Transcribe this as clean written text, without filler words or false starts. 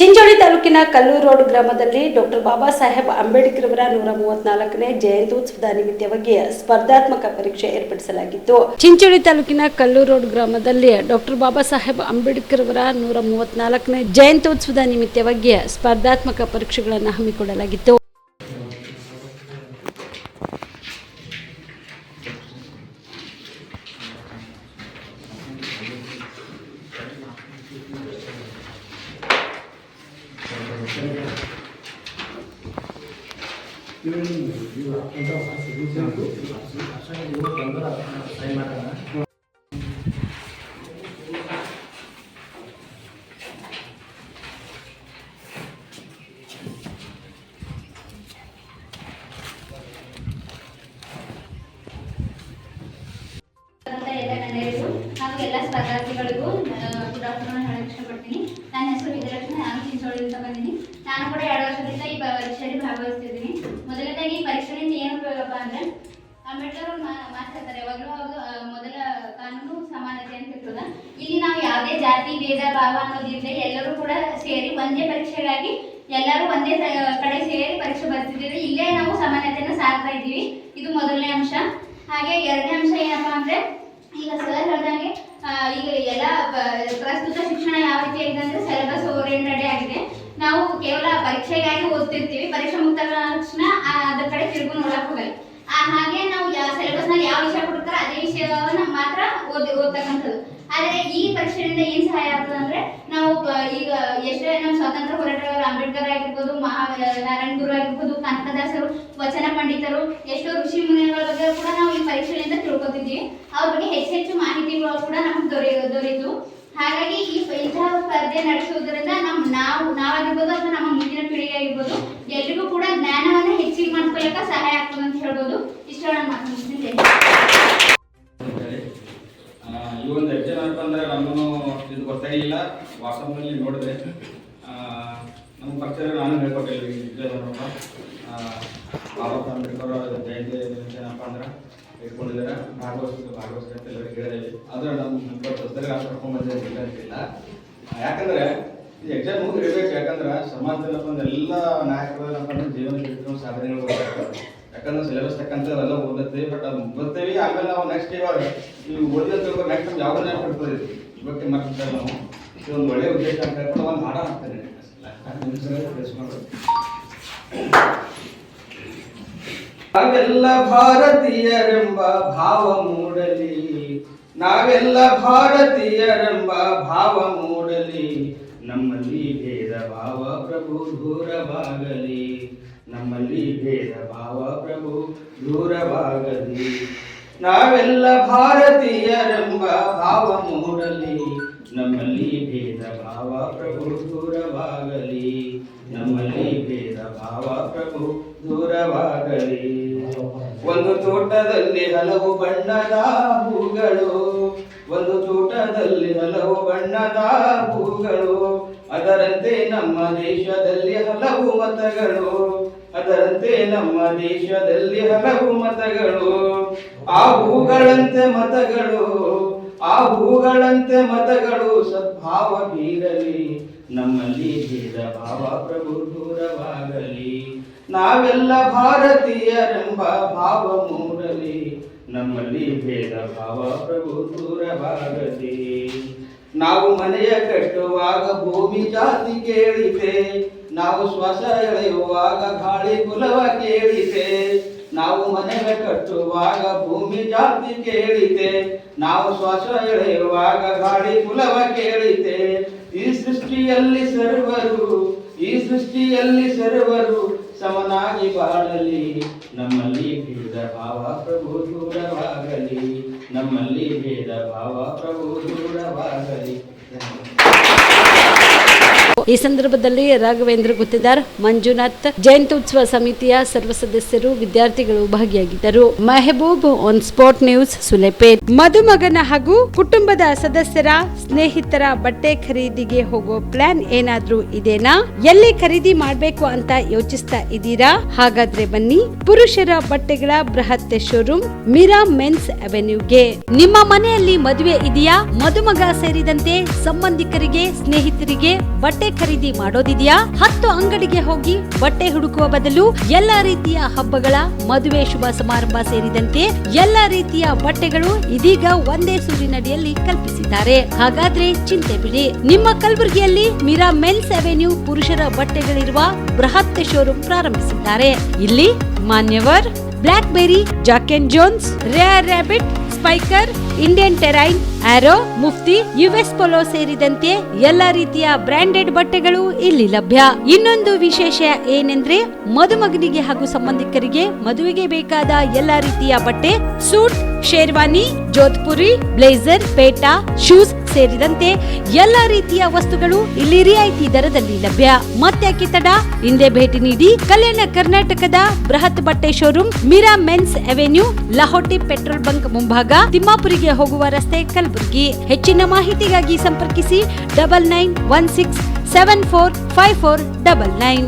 ಚಿಂಚೋಳಿ ತಾಲೂಕಿನ ಕಲ್ಲೂರು ರೋಡ್ ಗ್ರಾಮದಲ್ಲಿ ಡಾಕ್ಟರ್ ಬಾಬಾ ಸಾಹೇಬ್ ಅಂಬೇಡ್ಕರ್ ಅವರ 134ನೇ ಜಯಂತ್ಯುತ್ಸವದ ನಿಮಿತ್ತವಾಗಿ ಸ್ಪರ್ಧಾತ್ಮಕ ಪರೀಕ್ಷೆ ಏರ್ಪಡಿಸಲಾಗಿತ್ತು. ಚಿಂಚೋಳಿ ತಾಲೂಕಿನ ಕಲ್ಲೂರು ರೋಡ್ ಗ್ರಾಮದಲ್ಲಿ ಡಾಕ್ಟರ್ ಬಾಬಾ ಸಾಹೇಬ್ ಅಂಬೇಡ್ಕರ್ ಅವರ 134ನೇ ಜಯಂತ್ಯುತ್ಸವದ ನಿಮಿತ್ತವಾಗಿ ಸ್ಪರ್ಧಾತ್ಮಕ ಪರೀಕ್ಷೆಗಳನ್ನು ಹಮ್ಮಿಕೊಳ್ಳಲಾಗಿತ್ತು. ಎಲ್ಲ ಸ್ಪರ್ಧಾರ್ಥಿಗಳಿಗೂ ಗುಡ್ ಆಫ್ಟರ್ನೂನ್ ಹೇಳಕ್ಕೆ ಇಷ್ಟಪಡ್ತೀನಿ. ನನ್ನ ಹೆಸರು ವಿಜಯಲಕ್ಷ್ಮಿ. ನಾನು ಚಿಂಚೋಳಿಯಿಂದ ಬಂದಿದ್ದೀನಿ. ನಾನು ಕೂಡ 2 ವರ್ಷದಿಂದ ಈ ಪರೀಕ್ಷೆಯಲ್ಲಿ ಭಾಗವಹಿಸ್ತಿದ್ದೀನಿ. ಮೊದಲನೇದಾಗಿ ಈ ಪರೀಕ್ಷೆಯಿಂದ ಏನು ಉಪಯೋಗಪ್ಪ ಅಂದರೆ, ಅಂಬೇಡ್ಕರ್ ಅವರು ಮಾತಾಡ್ತಾರೆ ಯಾವಾಗಲೂ ಮೊದಲ ಕಾನೂನು ಸಮಾನತೆ ಅಂತ ಇರ್ತದೆ. ಇಲ್ಲಿ ನಾವು ಯಾವುದೇ ಜಾತಿ ಭೇದ ಭಾವ ಅನ್ನೋದಿಲ್ಲದೆ ಎಲ್ಲರೂ ಕೂಡ ಸೇರಿ ಒಂದೇ ಪರೀಕ್ಷೆಗಾಗಿ ಎಲ್ಲರೂ ಒಂದೇ ಕಡೆ ಸೇರಿ ಪರೀಕ್ಷೆ ಬರ್ತಿದ್ದೀವಿ. ಇಲ್ಲೇ ನಾವು ಸಮಾನತೆಯನ್ನು ಸಾರ್ತಾ ಇದ್ದೀವಿ. ಇದು ಮೊದಲನೇ ಅಂಶ. ಹಾಗೆ ಎರಡನೇ ಅಂಶ ಏನಪ್ಪಾ ಅಂದರೆ, ಈಗ ಸರ್ ಹೇಳ್ದಂಗೆ ಈಗ ಎಲ್ಲ ಪ್ರಸ್ತುತ ಶಿಕ್ಷಣ ಯಾವ ರೀತಿ ಆಗಿದೆ ಅಂದರೆ ಸಿಲೆಬಸ್ ಓರಿಯೆಂಟೆಡ್ ಆಗಿದೆ. ನಾವು ಕೇವಲ ಪರೀಕ್ಷೆಗಾಗಿ ಓದ್ತಿರ್ತೀವಿ. ಪರೀಕ್ಷೆ ಮುಗಿದ ತಕ್ಷಣ ಅದ್ರ ಕಡೆ ತಿರುಗು ನೋಡಕ್ ಹೋಗಲ್ಲ. ಹಾಗೆ ನಾವು ಸಿಲೆಬಸ್ ನಲ್ಲಿ ಯಾವ ವಿಷಯ ಕೊಡ್ತಾರೆ ಅದೇ ವಿಷಯವನ್ನ ಮಾತ್ರ ಓದ್ತಕ್ಕಂಥದ್ದು. ಆದರೆ ಈ ಪರೀಕ್ಷೆಯಿಂದ ಏನ್ ಸಹಾಯ ಆಗ್ತದೆ ಅಂದ್ರೆ, ನಾವು ಈಗ ಎಷ್ಟೇ ನಮ್ಮ ಸ್ವಾತಂತ್ರ್ಯ ಹೋರಾಟಗಾರರು ಅಂಬೇಡ್ಕರ್ ಆಗಿರ್ಬೋದು, ನಾರಾಯಣ ಗುರು ಆಗಿರ್ಬೋದು, ಕನಕದಾಸರು, ವಚನ ಪಂಡಿತರು, ಎಷ್ಟೋ ಋಷಿ ಮುನಿಗಳ ಬಗ್ಗೆ ಕೂಡ ನಾವು ಈ ಪರೀಕ್ಷೆಯಿಂದ ತಿಳ್ಕೊತಿದ್ದೀವಿ. ಅವ್ರ ಬಗ್ಗೆ ಹೆಚ್ಚೆಚ್ಚು ಮಾಹಿತಿಗಳು ಕೂಡ ನಮ್ಗೆ ದೊರೆಯಿತು. ಹಾಗಾಗಿ ಇಂತಹ ಸ್ಪರ್ಧೆ ನಡೆಸುವುದರಿಂದ ನಾವಾಗಿರ್ಬೋದು ಅಥವಾ ನಮ್ಮ ಮುಂದಿನ ಪೀಳಿಗೆ ಆಗಿರ್ಬೋದು ಎಲ್ರಿಗೂ ಕೂಡ ಜ್ಞಾನವನ್ನು ಹೆಚ್ಚಿಗೆ ಮಾಡ್ಕೊಳ್ಳಕ ಸಹಾಯ ಆಗ್ತದೆ ಅಂತ ಹೇಳ್ಬೋದು. ಇಷ್ಟು ನಾನು ಮಾತಾಡ್ತೀನಿ. ಈ ಒಂದು ಎಕ್ಸಾಮ್ ಏನಪ್ಪ ಅಂದರೆ ನಮ್ಮನ್ನು ಇದು ಗೊತ್ತಾಗಿಲ್ಲ. ವಾಟ್ಸಪ್ನಲ್ಲಿ ನೋಡಿದ್ರೆ ನಮ್ಮ ಪಕ್ಷದ ನಾನು ಹೇಳ್ಕೊಟ್ಟಿಲ್ಲ. ಬಾಬಾ ಅಂಬೇಡ್ಕರ್ ಅವರ ಜಯಂತಿ ಏನಪ್ಪ ಅಂದ್ರೆ ಇಟ್ಕೊಂಡಿದ್ದಾರೆ. ಭಾಗವಹಿಸ್ತಾರೆ ಎಲ್ಲರಿಗೆ ಹೇಳಿದೆ. ಆದರೆ ನಮ್ಮ ಪುಸ್ತಕ ಕರ್ಕೊಂಡ್ಬಂದಿಲ್ಲ ಅಂತಿಲ್ಲ. ಯಾಕಂದರೆ ಈ ಎಕ್ಸಾಮ್ ಇರಬೇಕು. ಯಾಕಂದ್ರೆ ಸಮಾಜದಲ್ಲಪ್ಪ ಅಂದ್ರೆ ಎಲ್ಲ ನಾಯಕರು ಏನಪ್ಪ ಅಂದ್ರೆ ಜೀವನ ಚರಿತ್ರೆ ಸಾಧನೆಗಳು ಬರ್ತಾರೆ. ಯಾಕಂದ್ರೆ ಸಿಲೆಬಸ್ ತಕ್ಕಂಥವೆಲ್ಲ ಓದುತ್ತೀವಿ. ಬಟ್ ಅದು ಓದ್ತೀವಿ. ಆಮೇಲೆ ನಾವು ನೆಕ್ಸ್ಟ್ ಇವಾಗ ನೀವು ಓದಿದ ತಿಳ್ಕೊಂಡು ನೆಕ್ಸ್ಟ್ ನಮ್ಗೆ ಯಾವುದನ್ನ ಕೊಡ್ತದೆ ಇವಕ್ಕೆ ಮಾಡ್ತಾರೆ. ನಾವು ಇದೊಂದು ಒಳ್ಳೆಯ ಉದ್ದೇಶ ಅಂತ ಹೇಳ್ಕೊಂಡು ಒಂದು ಹಾಡ ಹಾಕ್ತೇನೆ. ನಾವೆಲ್ಲ ಭಾರತೀಯರೆಂಬ ಭಾವ ಮೂಡಲಿ, ನಾವೆಲ್ಲ ಭಾರತೀಯರೆಂಬ ಭಾವ ಮೂಡಲಿ, ನಮ್ಮಲ್ಲಿ ಭೇದ ಭಾವ ಪ್ರಭು ದೂರವಾಗಲಿ, ನಮ್ಮಲ್ಲಿ ಭೇದ ಭಾವ ಪ್ರಭು ದೂರವಾಗಲಿ. ನಾವೆಲ್ಲ ಭಾರತೀಯರೆಂಬ ಭಾವ ಮೂಡಲಿ, ನಮ್ಮಲ್ಲಿ ಭೇದ ಭಾವ ಪ್ರಭು ದೂರವಾಗಲಿ, ನಮ್ಮಲ್ಲಿ ಭೇದ ಭಾವ ಪ್ರಭು ದೂರವಾಗಲಿ. ಒಂದು ತೋಟದಲ್ಲಿ ಹಲವು ಬಣ್ಣದ ಹೂಗಳು, ಒಂದು ತೋಟದಲ್ಲಿ ಹಲವು ಬಣ್ಣದ ಹೂಗಳು, ಅದರಂತೆ ನಮ್ಮ ದೇಶದಲ್ಲಿ ಹಲವು ಮತಗಳು, ಅದರಂತೆ ನಮ್ಮ ದೇಶದಲ್ಲಿ ಹಲವು ಮತಗಳು. ಆ ಹೂಗಳಂತೆ ಮತಗಳು, ಆ ಹೂಗಳಂತೆ ಮತಗಳು ಸದ್ಭಾವ ಬೀರಲಿ, ನಮ್ಮಲ್ಲಿ ಭೇದ ಭಾವ ಪ್ರಭು ದೂರವಾಗಲಿ. ನಾವೆಲ್ಲ ಭಾರತೀಯರೆಂಬ ಭಾವ ಮೂಡಲಿ, ನಮ್ಮಲ್ಲಿ ಭೇದ ಭಾವ ಪ್ರಭು ದೂರವಾಗಲಿ. ನಾವು ಮನೆಯ ಕಟ್ಟುವಾಗ ಭೂಮಿ ಜಾತಿ ಕೇಳಿತೆ, ನಾವು ಶ್ವಾಸ ಎಳೆಯುವಾಗ ಗಾಳಿ ಕುಲವ ಕೇಳಿತೆ. ನಾವು ಮನೆಯ ಕಟ್ಟುವಾಗ ಭೂಮಿ ಜಾತಿ ಕೇಳಿತೆ, ನಾವು ಶ್ವಾಸ ಎಳೆಯುವಾಗ ಗಾಳಿ ಕುಲವ ಕೇಳಿತೆ. ಈ ಸೃಷ್ಟಿಯಲ್ಲಿ ಸರ್ವರು, ಈ ಸೃಷ್ಟಿಯಲ್ಲಿ ಸರ್ವರು ಸಮನಾಗಿ ಬಾಳಲಿ, ನಮ್ಮಲ್ಲಿ ಭೇದ ಭಾವ ಪ್ರಭು ದೂರವಾಗಲಿ, ನಮ್ಮಲ್ಲಿ ಭೇದ ಭಾವ ಪ್ರಭು ದೂರವಾಗಲಿ. ಈ ಸಂದರ್ಭದಲ್ಲಿ ರಾಘವೇಂದ್ರ ಗುತ್ತಿದಾರ್, ಮಂಜುನಾಥ್, ಜಯಂತ್ಯುತ್ಸವ ಸಮಿತಿಯ ಸರ್ವ ಸದಸ್ಯರು, ವಿದ್ಯಾರ್ಥಿಗಳು ಭಾಗಿಯಾಗಿದ್ದರು. Mehboob, on spot news, Sulepet. ಮದುಮಗನ ಹಾಗೂ ಕುಟುಂಬದ ಸದಸ್ಯರ ಸ್ನೇಹಿತರ ಬಟ್ಟೆ ಖರೀದಿಗೆ ಹೋಗೋ ಪ್ಲಾನ್ ಏನಾದ್ರೂ ಇದೆನಾ? ಎಲ್ಲಿ ಖರೀದಿ ಮಾಡಬೇಕು ಅಂತ ಯೋಚಿಸ್ತಾ ಇದ್ದೀರಾ? ಹಾಗಾದ್ರೆ ಬನ್ನಿ ಪುರುಷರ ಬಟ್ಟೆಗಳ ಬೃಹತ್ ಶೋರೂಮ್ ಮೀರಾ ಮೆನ್ಸ್ ಅವೆನ್ಯೂಗೆ. ನಿಮ್ಮ ಮನೆಯಲ್ಲಿ ಮದುವೆ ಇದೆಯಾ? ಮದುಮಗ ಸೇರಿದಂತೆ ಸಂಬಂಧಿಕರಿಗೆ, ಸ್ನೇಹಿತರಿಗೆ ಬಟ್ಟೆ ಖರೀದಿ ಮಾಡೋದಿದೆಯಾ? 10 ಅಂಗಡಿಗೆ ಹೋಗಿ ಬಟ್ಟೆ ಹುಡುಕುವ ಬದಲು ಎಲ್ಲಾ ರೀತಿಯ ಹಬ್ಬಗಳ, ಮದುವೆ, ಶುಭ ಸಮಾರಂಭ ಸೇರಿದಂತೆ ಎಲ್ಲಾ ರೀತಿಯ ಬಟ್ಟೆಗಳು ಇದೀಗ ಒಂದೇ ಸೂರಿನಡಿಯಲ್ಲಿ ಕಲ್ಪಿಸಿದ್ದಾರೆ. ಹಾಗಾದ್ರೆ ಚಿಂತೆ ಬಿಡಿ. ನಿಮ್ಮ ಕಲಬುರಗಿಯಲ್ಲಿ ಮೀರಾ ಮೆನ್ಸ್ ಅವೆನ್ಯೂ ಪುರುಷರ ಬಟ್ಟೆಗಳಿರುವ ಬೃಹತ್ ಶೋರೂಮ್ ಪ್ರಾರಂಭಿಸಿದ್ದಾರೆ. ಇಲ್ಲಿ Manyavar, Blackberry, Jack and Jones, Rare Rabbit, Spykar, Indian Terrain, Arrow, Mufti, US Polo ಸೇರಿದಂತೆ ಎಲ್ಲಾ ರೀತಿಯ ಬ್ರಾಂಡೆಡ್ ಬಟ್ಟೆಗಳು ಇಲ್ಲಿ ಲಭ್ಯ. ಇನ್ನೊಂದು ವಿಶೇಷ ಏನೆಂದ್ರೆ ಮದುಮಗನಿಗೆ ಹಾಗೂ ಸಂಬಂಧಿಕರಿಗೆ ಮದುವೆಗೆ ಬೇಕಾದ ಎಲ್ಲಾ ರೀತಿಯ ಬಟ್ಟೆ, ಸೂಟ್, ಶೇರ್ವಾನಿ, ಜೋಧ್ಪುರಿ, ಬ್ಲೇಸರ್, ಪೇಟಾ, ಶೂಸ್ ಸೇರಿದಂತೆ ಎಲ್ಲಾ ರೀತಿಯ ವಸ್ತುಗಳು ಇಲ್ಲಿ ರಿಯಾಯಿತಿ ದರದಲ್ಲಿ ಲಭ್ಯ. ಮತ್ತ್ಯಾಕೆ ತಡ? ಹಿಂದೆ ಭೇಟಿ ನೀಡಿ. ಕಲ್ಯಾಣ ಕರ್ನಾಟಕದ ಬೃಹತ್ ಬಟ್ಟೆ showroom Meera men's avenue, Lahoti petrol bunk ಮುಂಭಾಗ, ತಿಮ್ಮಾಪುರಿಗೆ ಹೋಗುವ ರಸ್ತೆ, ಕಲಬುರಗಿ. ಹೆಚ್ಚಿನ ಮಾಹಿತಿಗಾಗಿ ಸಂಪರ್ಕಿಸಿ 9916745499.